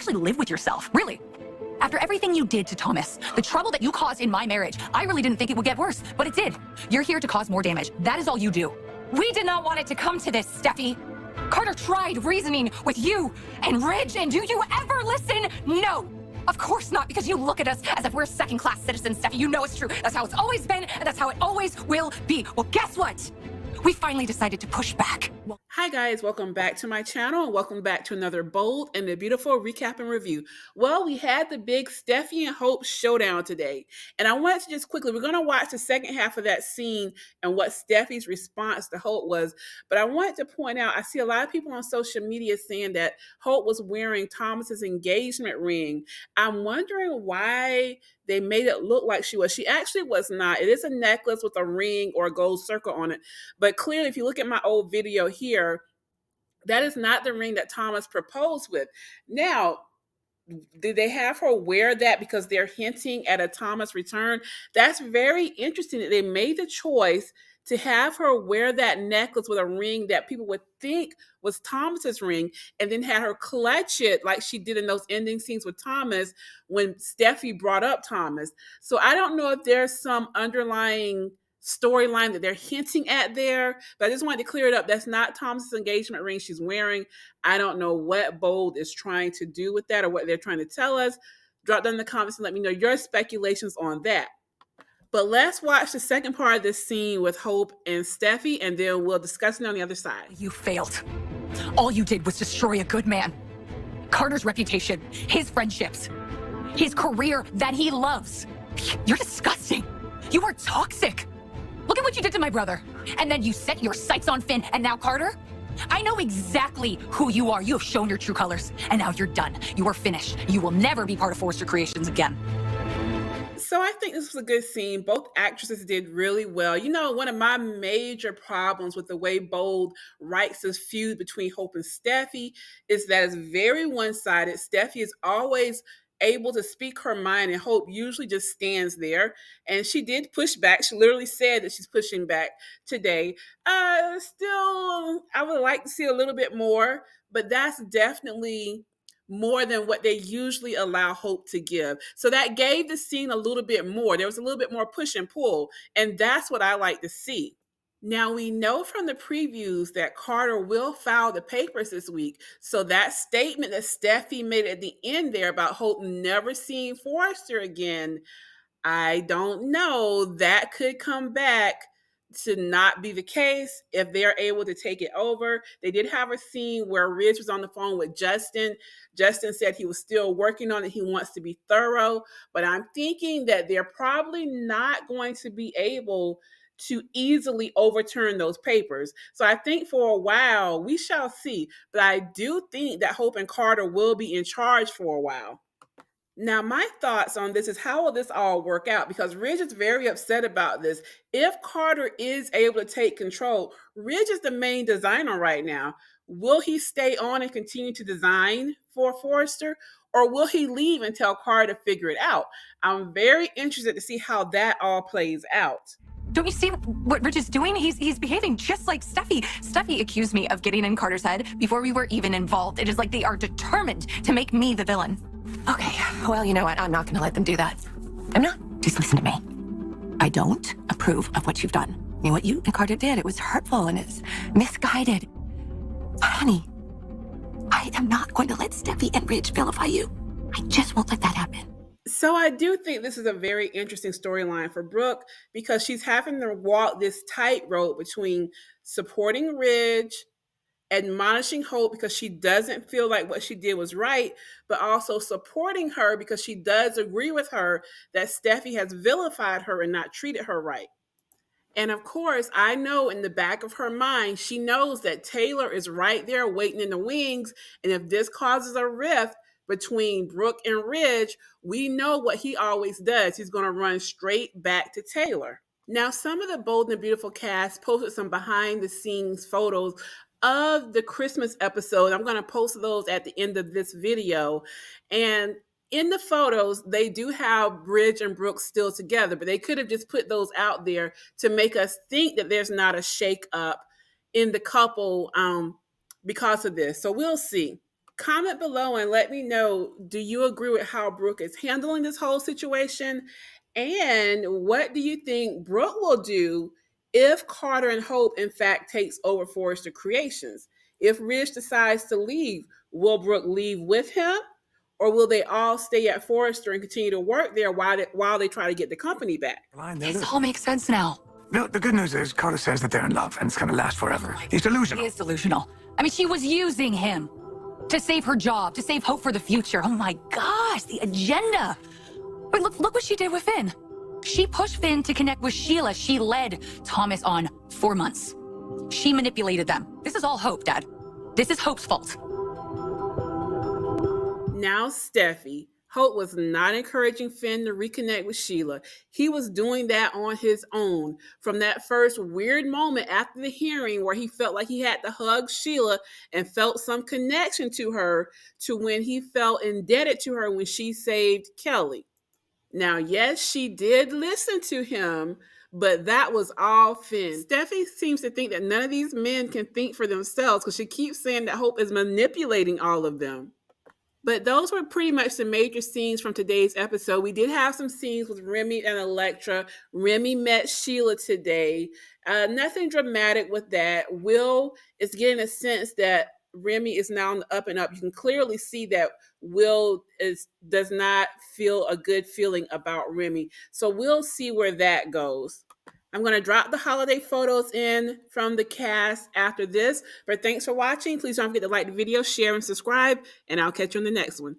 actually live with yourself, really. After everything you did to Thomas, the trouble that you caused in my marriage, I really didn't think it would get worse, but it did. You're here to cause more damage. That is all you do. We did not want it to come to this, Steffi. Carter tried reasoning with you and Ridge, and do you ever listen? No. Of course not, because you look at us as if we're second-class citizens, Steffi. You know it's true. That's how it's always been, and that's how it always will be. Well, guess what? We finally decided to push back. Hi guys, welcome back to my channel and welcome back to another bold and a beautiful recap and review. Well, we had the big Steffy and Hope showdown today, and I wanted to just quickly, we're going to watch the second half of that scene and what Steffi's response to Hope was, but I wanted to point out, I see a lot of people on social media saying that Hope was wearing Thomas's engagement ring. I'm wondering why they made it look like she was. She actually was not. It is a necklace with a ring or a gold circle on it. But clearly, if you look at my old video here, that is not the ring that Thomas proposed with. Now, did they have her wear that because they're hinting at a Thomas return? That's very interesting that they made the choice to have her wear that necklace with a ring that people would think was Thomas's ring, and then had her clutch it like she did in those ending scenes with Thomas when Steffy brought up Thomas. So I don't know if there's some underlying storyline that they're hinting at there, but I just wanted to clear it up. That's not Thomas's engagement ring she's wearing. I don't know what Bold is trying to do with that or what they're trying to tell us. Drop down in the comments and let me know your speculations on that. But let's watch the second part of this scene with Hope and Steffy, and then we'll discuss it on the other side. You failed. All you did was destroy a good man. Carter's reputation, his friendships, his career that he loves. You're disgusting. You are toxic. Look at what you did to my brother. And then you set your sights on Finn, and now Carter? I know exactly who you are. You have shown your true colors, and now you're done. You are finished. You will never be part of Forrester Creations again. So I think this was a good scene. Both actresses did really well. You know, one of my major problems with the way Bold writes this feud between Hope and Steffy is that it's very one-sided. Steffy is always able to speak her mind, and Hope usually just stands there. And she did push back. She literally said that she's pushing back today. Still, I would like to see a little bit more, but that's definitely more than what they usually allow Hope to give. So that gave the scene a little bit more. There was a little bit more push and pull, and that's what I like to see. Now, we know from the previews that Carter will file the papers this week. So that statement that Steffy made at the end there about Hope never seeing Forrester again, I don't know. That could come back to not be the case if they're able to take it over. They did have a scene where Ridge was on the phone with Justin. Justin said he was still working on it. He wants to be thorough, but I'm thinking that they're probably not going to be able to easily overturn those papers. So I think for a while, we shall see, but I do think that Hope and Carter will be in charge for a while. Now, my thoughts on this is how will this all work out? Because Ridge is very upset about this. If Carter is able to take control, Ridge is the main designer right now. Will he stay on and continue to design for Forrester, or will he leave and tell Carter to figure it out? I'm very interested to see how that all plays out. Don't you see what Ridge is doing? He's behaving just like Steffy. Steffy accused me of getting in Carter's head before we were even involved. It is like they are determined to make me the villain. Okay, well, you know what? I'm not going to let them do that. I'm not. Just listen to me. I don't approve of what you've done. I mean, what you and Carter did, it was hurtful and it's misguided. But honey, I am not going to let Steffy and Ridge vilify you. I just won't let that happen. So I do think this is a very interesting storyline for Brooke because she's having to walk this tightrope between supporting Ridge, admonishing Hope because she doesn't feel like what she did was right, but also supporting her because she does agree with her that Steffy has vilified her and not treated her right. And of course, I know in the back of her mind, she knows that Taylor is right there waiting in the wings. And if this causes a rift between Brooke and Ridge, we know what he always does. He's going to run straight back to Taylor. Now, some of the Bold and Beautiful cast posted some behind the scenes photos of the Christmas episode. I'm going to post those at the end of this video. And in the photos, they do have Ridge and Brooke still together, but they could have just put those out there to make us think that there's not a shakeup in the couple because of this. So we'll see. Comment below and let me know, do you agree with how Brooke is handling this whole situation? And what do you think Brooke will do if Carter and Hope, in fact, takes over Forrester Creations? If Ridge decides to leave, will Brooke leave with him? Or will they all stay at Forrester and continue to work there while they try to get the company back? This all makes sense now. No, the good news is Carter says that they're in love and it's gonna last forever. He's delusional. He is delusional. I mean, she was using him to save her job, to save Hope for the future. Oh my gosh, the agenda. But look what she did with Finn. She pushed Finn to connect with Sheila. She led Thomas on 4 months. She manipulated them. This is all Hope, Dad. This is Hope's fault. Now, Steffy. Hope was not encouraging Finn to reconnect with Sheila. He was doing that on his own. From that first weird moment after the hearing where he felt like he had to hug Sheila and felt some connection to her, to when he felt indebted to her when she saved Kelly. Now, yes, she did listen to him, but that was all Finn. Steffy seems to think that none of these men can think for themselves because she keeps saying that Hope is manipulating all of them. But those were pretty much the major scenes from today's episode. We did have some scenes with Remy and Elektra. Remy met Sheila today. Nothing dramatic with that. Will is getting a sense that Remy is now on the up and up. You can clearly see that Will does not feel a good feeling about Remy. So we'll see where that goes. I'm going to drop the holiday photos in from the cast after this. But thanks for watching. Please don't forget to like the video, share, and subscribe. And I'll catch you on the next one.